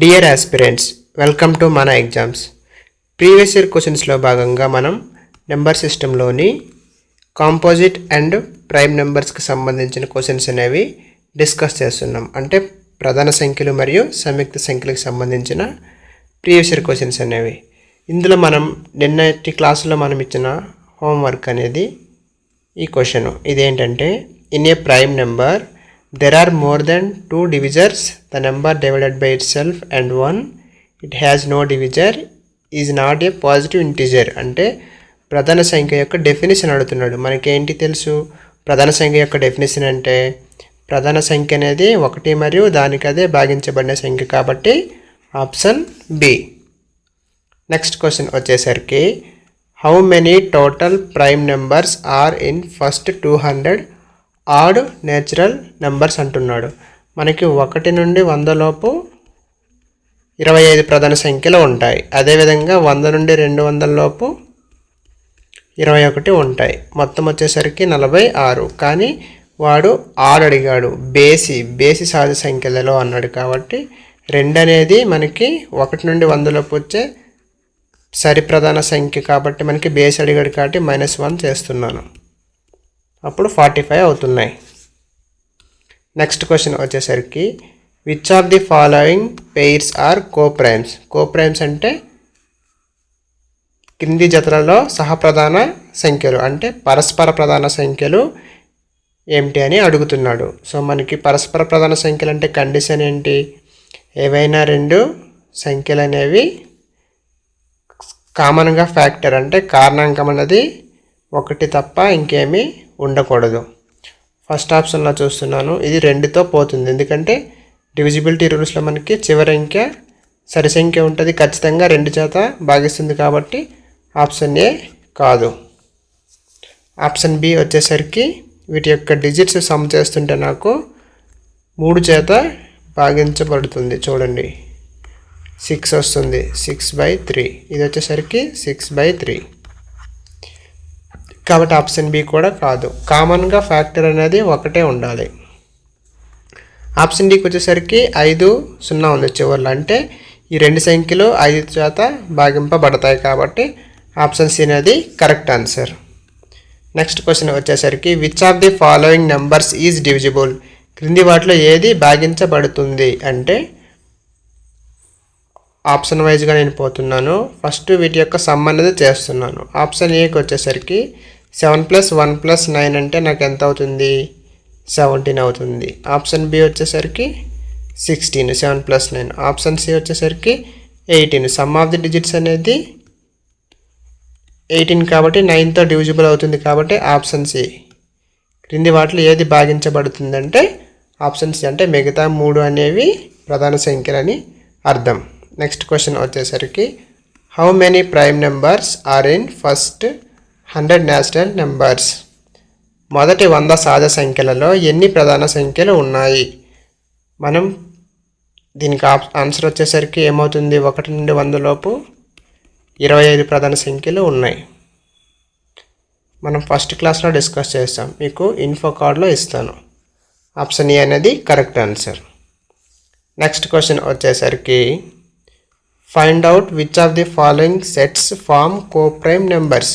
Dear aspirants, welcome to మన exams. Previous year క్వశ్చన్స్లో భాగంగా మనం నెంబర్ సిస్టంలోని కాంపోజిట్ అండ్ ప్రైమ్ నెంబర్స్కి సంబంధించిన క్వశ్చన్స్ అనేవి డిస్కస్ చేస్తున్నాం. అంటే ప్రధాన సంఖ్యలు మరియు సంయుక్త సంఖ్యలకు సంబంధించిన ప్రీవియస్ ఇయర్ క్వశ్చన్స్ అనేవి. ఇందులో మనం నిన్నటి క్లాసులో మనం ఇచ్చిన హోంవర్క్ అనేది ఈ క్వశ్చన్. ఇదేంటంటే, in a prime number there are more than 2 divisors, the number divided by itself and 1 it has no divisor is not a positive integer. అంటే ప్రధాన సంఖ్య యొక్క డెఫినేషన్ అడుగుతున్నాడు. మనకేంటి తెలుసు? ప్రధాన సంఖ్య యొక్క డెఫినేషన్ అంటే ప్రధాన సంఖ్య అనేది 1 మరియు దానికదే భాగించబడిన సంఖ్య, కాబట్టి ఆప్షన్ బి. నెక్స్ట్ క్వశ్చన్ వచ్చేసరికి, how many total prime numbers are in first 200 odd natural numbers అంటున్నాడు. మనకి 1 నుండి 100 లోపు 25 ప్రధాన సంఖ్యలు ఉంటాయి. అదేవిధంగా 100 నుండి 200 లోపు 21 ఉంటాయి. మొత్తం వచ్చేసరికి 46. కానీ వాడు ఆడ్ అడిగాడు, బేసి సహజ సంఖ్యలలో అన్నాడు. కాబట్టి 2 అనేది మనకి 1 నుండి 100 లోపు వచ్చే సరి ప్రధాన సంఖ్య, కాబట్టి మనకి బేస్ అడిగాడు కాబట్టి -1 చేస్తున్నాను. అప్పుడు 45 అవుతున్నాయి. నెక్స్ట్ క్వశ్చన్ వచ్చేసరికి, which of the following pairs are coprimes? Coprimes అంటే కింది జతలలో సహప్రధాన సంఖ్యలు, అంటే పరస్పర ప్రధాన సంఖ్యలు ఏమిటి అని అడుగుతున్నాడు. సో మనకి పరస్పర ప్రధాన సంఖ్యలు అంటే కండిషన్ ఏంటి? ఏవైనా 2 సంఖ్యలు అనేవి కామన్గా ఫ్యాక్టర్, అంటే కారణాంకం అనేది 1 తప్ప ఇంకేమీ ఉండకూడదు. ఫస్ట్ ఆప్షన్లో చూస్తున్నాను, ఇది 2తో పోతుంది. ఎందుకంటే డివిజిబిలిటీ రూల్స్లో మనకి చివరి అంకె సరి సంఖ్య ఉంటుంది, ఖచ్చితంగా 2 చేత భాగిస్తుంది. కాబట్టి ఆప్షన్ ఏ కాదు. ఆప్షన్ బి వచ్చేసరికి, వీటి యొక్క డిజిట్స్ సమ్ చేస్తుంటే నాకు 3 చేత భాగించబడుతుంది. చూడండి, 6 వస్తుంది, 6/3. ఇది వచ్చేసరికి 6/3. కాబట్టి ఆప్షన్ బి కూడా కాదు. కామన్గా ఫ్యాక్టర్ అనేది 1 ఉండాలి. ఆప్షన్ డికి వచ్చేసరికి 5, 0 ఉంది చివరిలో, అంటే ఈ 2 సంఖ్యలు 5 చేత భాగింపబడతాయి. కాబట్టి ఆప్షన్ సి అనేది కరెక్ట్ ఆన్సర్. నెక్స్ట్ క్వశ్చన్ వచ్చేసరికి, which of the following numbers is divisible? క్రింది వాటిలో ఏది భాగించబడుతుంది అంటే ఆప్షన్ వైజ్గా నేను పోతున్నాను. ఫస్ట్ వీటి యొక్క సమ్ అనేది చేస్తున్నాను. ఆప్షన్ ఏకి వచ్చేసరికి 7 + 1 + 9 అంటే నాకు ఎంత అవుతుంది? 17 అవుతుంది. ఆప్షన్ బి వచ్చేసరికి 16, 7 + 9. ఆప్షన్ సి వచ్చేసరికి 18. సమ్ ఆఫ్ ది డిజిట్స్ అనేది 18 కాబట్టి 9తో డివిజిబుల్ అవుతుంది. కాబట్టి ఆప్షన్ సి. క్రింది వాటిలో ఏది భాగించబడుతుందంటే ఆప్షన్ సి, అంటే మిగతా 3 అనేవి ప్రధాన సంఖ్యలని అర్థం. నెక్స్ట్ క్వశ్చన్ వచ్చేసరికి, how many prime numbers are in first 100 natural numbers? మొదటి 100 సహజ సంఖ్యలలో ఎన్ని ప్రధాన సంఖ్యలు ఉన్నాయి? మనం దీనికి ఆన్సర్ వచ్చేసరికి ఏమవుతుంది? 1 నుండి 100 లోపు 25 ప్రధాన సంఖ్యలు ఉన్నాయి. మనం ఫస్ట్ క్లాస్లో డిస్కస్ చేస్తాం, మీకు ఇన్ఫో కార్డ్లో ఇస్తాను. ఆప్షన్ ఏ అనేది కరెక్ట్ ఆన్సర్. నెక్స్ట్ క్వశ్చన్ వచ్చేసరికి, find out which of the following sets form coprime numbers?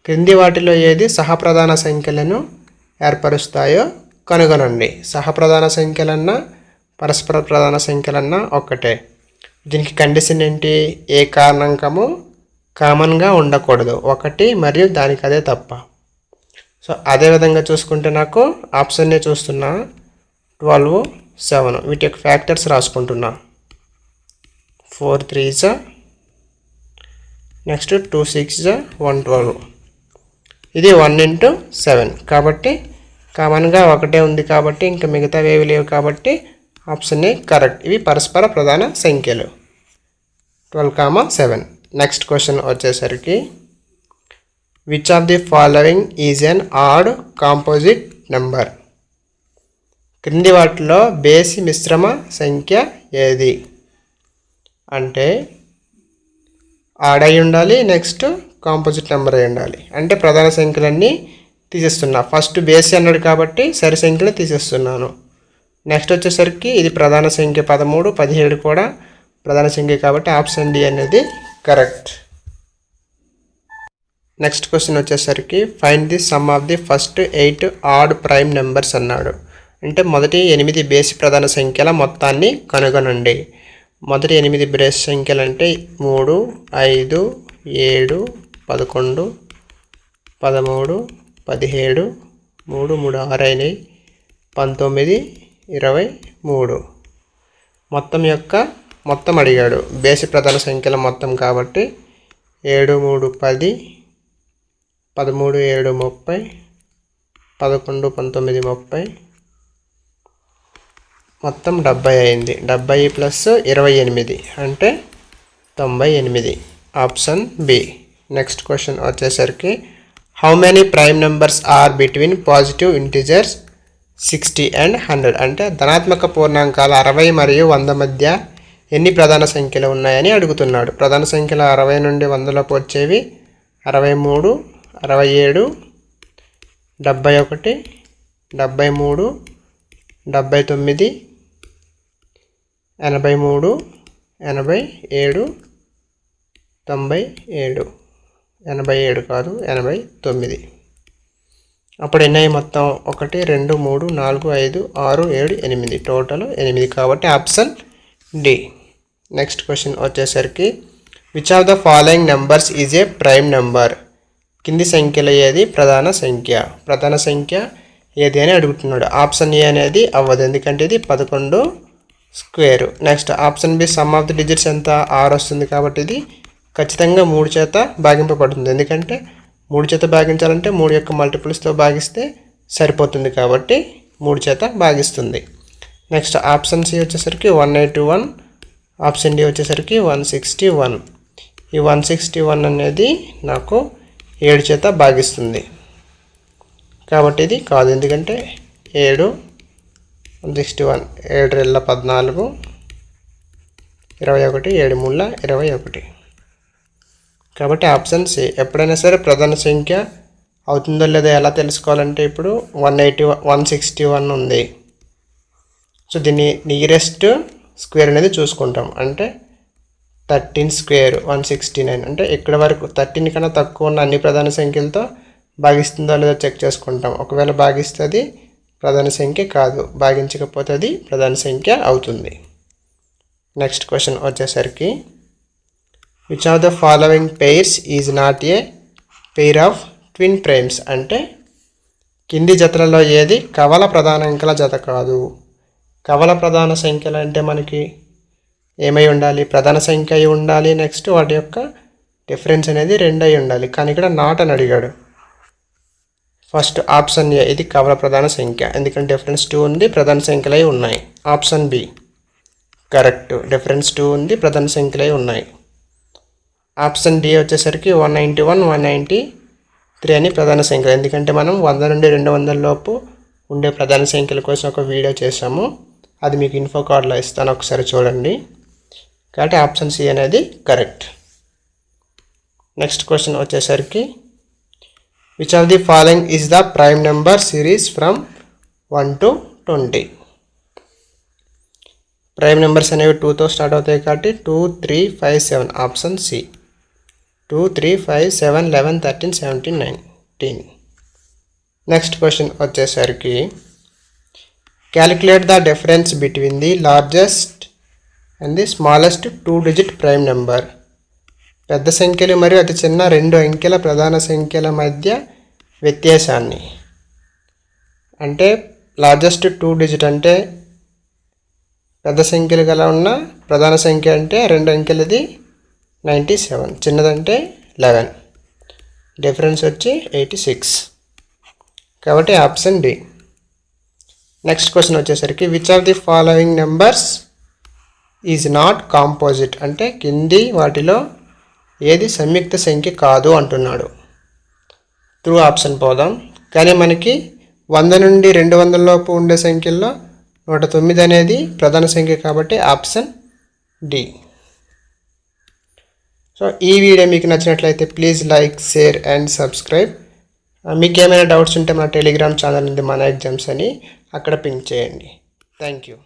క్రింది వాటిలో ఏది సహప్రధాన సంఖ్యలను ఏర్పరుస్తాయో కనుగొనండి. సహప్రధాన సంఖ్యలన్నా పరస్పర ప్రధాన సంఖ్యలన్నా ఒక్కటే. దీనికి కండిషన్ ఏంటి? ఏ కారణాంకము కామన్గా ఉండకూడదు, 1 మరియు దానికి అదే తప్ప. సో అదేవిధంగా చూసుకుంటే నాకు ఆప్షన్నే చూస్తున్నా, 12, 7. వీటి యొక్క ఫ్యాక్టర్స్ రాసుకుంటున్నా. 4 3s, next 2 6s, 112. ఇది 1 × 7. కాబట్టి కామన్గా 1 ఉంది, కాబట్టి ఇంకా మిగతా ఏవి లేవు. కాబట్టి ఆప్షన్ ఏ కరెక్ట్. ఇవి పరస్పర ప్రధాన సంఖ్యలు 12, 7. నెక్స్ట్ క్వశ్చన్ వచ్చేసరికి, which of the following is an add composite number? క్రింది వాటిలో బేసి మిశ్రమ సంఖ్య ఏది? అంటే ఆడ్ అయి ఉండాలి, నెక్స్ట్ కాంపోజిట్ నెంబర్ అయి ఉండాలి. అంటే ప్రధాన సంఖ్యలన్నీ తీసేస్తున్నా. ఫస్ట్ బేసి అన్నాడు కాబట్టి సరి సంఖ్యలు తీసేస్తున్నాను. నెక్స్ట్ వచ్చేసరికి ఇది ప్రధాన సంఖ్య 13, 17 కూడా ప్రధాన సంఖ్య కాబట్టి ఆప్షన్ డి అనేది కరెక్ట్. నెక్స్ట్ క్వశ్చన్ వచ్చేసరికి find the some of the first 8 odd prime numbers అన్నాడు. అంటే మొదటి 8 బేసి ప్రధాన సంఖ్యల మొత్తాన్ని కనుగొనండి. మొదటి 8 బేసి సంఖ్యలు అంటే 3, 5, 7, 11, 13, 17, 3, 3, 6 అయినాయి, 19, 23. మొత్తం అడిగాడు. బేసి ప్రధాన సంఖ్యల మొత్తం కాబట్టి 7, 3, 10, 13, 7, 30, 11, 19, 30, మొత్తం 70 అయింది. 70 ప్లస్ 28 అంటే 98. Option B. నెక్స్ట్ క్వశ్చన్ వచ్చేసరికి how many prime numbers are between positive integers 60 and 100. అంటే ధనాత్మక పూర్ణాంకాల 60 మరియు 100 మధ్య ఎన్ని ప్రధాన సంఖ్యలు ఉన్నాయని అడుగుతున్నాడు. ప్రధాన సంఖ్యలు 60 నుండి 100లోపు వచ్చేవి 63, 67, 71, 73, 79, 83, 87, 97. 87 కాదు, 89. అప్పుడు ఎన్నయ్యి మొత్తం 1, 2, 3, 4, 5, 6, 7, 8. టోటల్ 8 కాబట్టి ఆప్షన్ డి. నెక్స్ట్ క్వశ్చన్ వచ్చేసరికి which of the following numbers is a prime number. కింది సంఖ్యలో ఏది ప్రధాన సంఖ్య? ప్రధాన సంఖ్య ఏది అని అడుగుతున్నాడు. ఆప్షన్ ఏ అనేది అవ్వదు, ఎందుకంటే ఇది 11 square. Next option be some of the digits ఎంత 6 వస్తుంది కాబట్టి ఇది ఖచ్చితంగా 3 చేత భాగింపబడుతుంది, ఎందుకంటే 3 చేత భాగించాలంటే 3 యొక్క మల్టిపుల్స్తో భాగిస్తే సరిపోతుంది కాబట్టి 3 చేత భాగిస్తుంది. నెక్స్ట్ ఆప్షన్ సి వచ్చేసరికి 181, ఆప్షన్ డి వచ్చేసరికి 161. ఈ 161 అనేది నాకు 7 చేత భాగిస్తుంది కాబట్టి ఇది కాదు, ఎందుకంటే 7, 161, 7 రెళ్ళ 14, 21, 7 మూల 21. కాబట్టి ఆప్షన్ సి. ఎప్పుడైనా సరే ప్రధాన సంఖ్య అవుతుందో లేదో ఎలా తెలుసుకోవాలంటే ఇప్పుడు 161 ఉంది. సో దీన్ని నియరెస్ట్ స్క్వేర్ అనేది చూసుకుంటాం. అంటే 13 స్క్వేర్ 169. అంటే ఇక్కడ వరకు 13 కన్నా తక్కువ ఉన్న అన్ని ప్రధాన సంఖ్యలతో భాగిస్తుందో లేదో చెక్ చేసుకుంటాం. ఒకవేళ భాగిస్తే అది ప్రధాన సంఖ్య కాదు, భాగించకపోతే అది ప్రధాన సంఖ్య అవుతుంది. నెక్స్ట్ క్వశ్చన్ వచ్చేసరికి which of the following pairs is not a pair of twin primes. అంటే కింది జతలలో ఏది కవల ప్రధాన అంకెల జత కాదు. కవల ప్రధాన సంఖ్యలు అంటే మనకి ఏమై ఉండాలి? ప్రధాన సంఖ్య అయి ఉండాలి, నెక్స్ట్ వాటి యొక్క డిఫరెన్స్ అనేది 2 అయి ఉండాలి. కానీ ఇక్కడ నాట్ అని అడిగాడు. ఫస్ట్ ఆప్షన్ ఏ ఇది కవల ప్రధాన సంఖ్య, ఎందుకంటే డిఫరెన్స్ 2 ఉంది, ప్రధాన సంఖ్యలై ఉన్నాయి. ఆప్షన్ బి కరెక్ట్, డిఫరెన్స్ 2 ఉంది, ప్రధాన సంఖ్యలై ఉన్నాయి. ఆప్షన్ డి వచ్చేసరికి 191, 193 అని ప్రధాన సంఖ్యలు, ఎందుకంటే మనం 100 నుండి 200 లోపు ఉండే ప్రధాన సంఖ్యల కోసం ఒక వీడియో చేసాము, అది మీకు ఇన్ఫో కార్డ్లో ఇస్తాను, ఒకసారి చూడండి. కాబట్టి ఆప్షన్ సి అనేది కరెక్ట్. నెక్స్ట్ క్వశ్చన్ వచ్చేసరికి which of the following is the prime number series from 1 to 20. Prime numbers అనేవి 2తో స్టార్ట్ అవుతాయి కాబట్టి 2, 3, 5, 7. Option C. 2, 3, 5, 7, 11, 13, 17, 19. నెక్స్ట్ క్వశ్చన్ వచ్చేసరికి calculate the difference between the largest and the smallest 2-digit prime number. పెద్ద సంఖ్యలు మరియు అతి చిన్న 2 అంకెల ప్రధాన సంఖ్యల మధ్య వ్యత్యాసాన్ని. అంటే లార్జెస్ట్ 2-digit అంటే పెద్ద సంఖ్యలు గల ఉన్న ప్రధాన సంఖ్య అంటే 2 అంకెలది 97, చిన్నదంటే 11, డిఫరెన్స్ వచ్చి 86. కాబట్టి ఆప్షన్ డి. నెక్స్ట్ క్వశ్చన్ వచ్చేసరికి which of the following numbers is not composite. అంటే కింది వాటిలో ఏది సంయుక్త సంఖ్య కాదు అంటున్నాడు. త్రూ ఆప్షన్ పోదాం. కానీ మనకి 100 నుండి 200 లోపు ఉండే సంఖ్యల్లో 109 అనేది ప్రధాన సంఖ్య కాబట్టి ఆప్షన్ డి. సో ఈ వీడియో మీకు నచ్చినట్లయితే please like, share and subscribe. మీకు ఏమైనా డౌట్స్ ఉంటే మన టెలిగ్రామ్ ఛానల్ ఉంది మన ఎగ్జామ్స్ అని, అక్కడ పింక్ చేయండి. Thank you.